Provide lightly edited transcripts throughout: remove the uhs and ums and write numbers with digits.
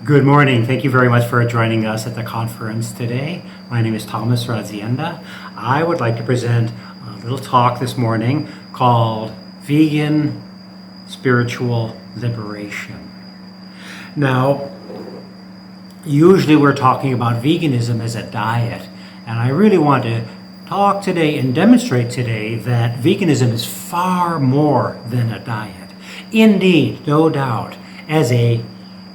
Good morning. Thank you very much for joining us at the conference today. My name is Thomas Radzienda. I would like to present a little talk this morning called Vegan Spiritual Liberation. Now, usually we're talking about veganism as a diet, and I really want to talk today and demonstrate today that veganism is far more than a diet. Indeed, no doubt, as a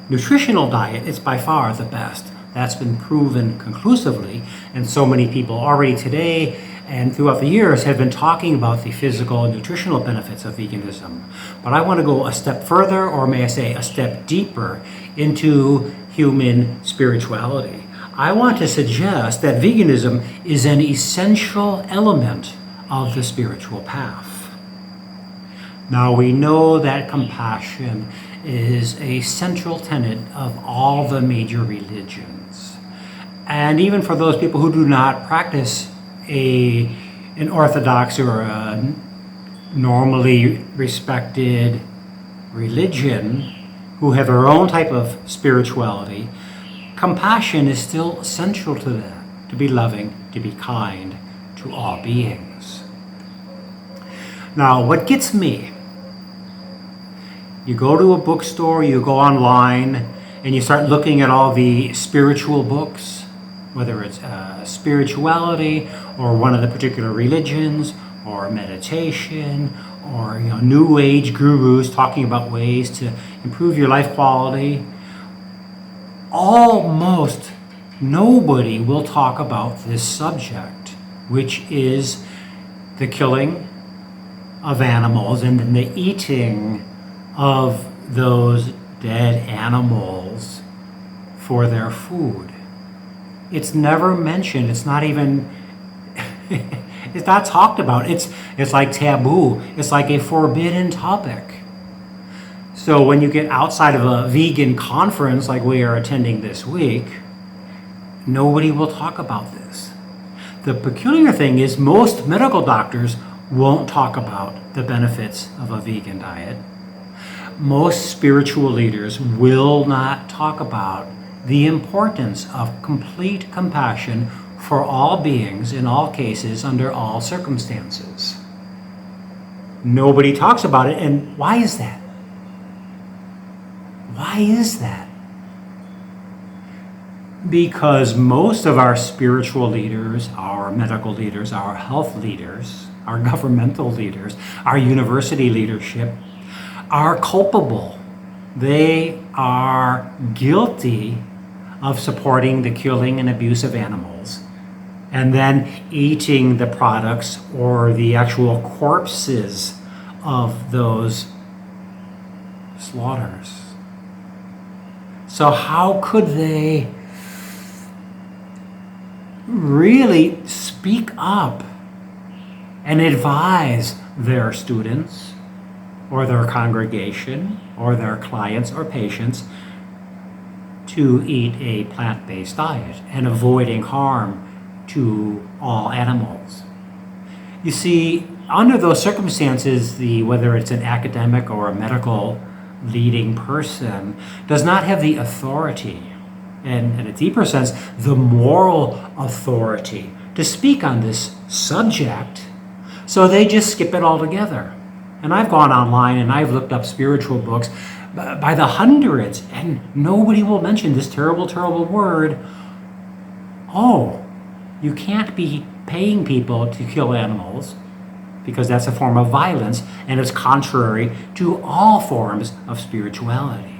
nutritional diet, it's by far the best. That's been proven conclusively, and so many people already today and throughout the years have been talking about the physical and nutritional benefits of veganism. But I want to go a step further, or may I say a step deeper, into human spirituality. I want to suggest that veganism is an essential element of the spiritual path. Now, we know that compassion is a central tenet of all the major religions. And even for those people who do not practice an orthodox or a normally respected religion, who have their own type of spirituality, compassion is still central to that, to be loving, to be kind to all beings. Now, what gets me, you go to a bookstore, you go online, and you start looking at all the spiritual books, whether it's spirituality or one of the particular religions or meditation or new age gurus talking about ways to improve your life quality. Almost nobody will talk about this subject, which is the killing of animals and then the eating of those dead animals for their food. It's never mentioned. It's not even it's not talked about. It's like taboo. It's like a forbidden topic. So when you get outside of a vegan conference like we are attending this week, nobody will talk about this. The peculiar thing is most medical doctors won't talk about the benefits of a vegan diet. Most spiritual leaders will not talk about the importance of complete compassion for all beings in all cases under all circumstances. Nobody talks about it, and why is that? Why is that? Because most of our spiritual leaders, our medical leaders, our health leaders, our governmental leaders, our university leadership are culpable. They are guilty of supporting the killing and abuse of animals and then eating the products or the actual corpses of those slaughters. So how could they really speak up and advise their students or their congregation or their clients or patients to eat a plant-based diet and avoiding harm to all animals? You see, under those circumstances, whether it's an academic or a medical leading person does not have the authority, and in a deeper sense, the moral authority to speak on this subject, so they just skip it altogether. And I've gone online and I've looked up spiritual books by the hundreds, and nobody will mention this terrible, terrible word. Oh, you can't be paying people to kill animals because that's a form of violence and it's contrary to all forms of spirituality.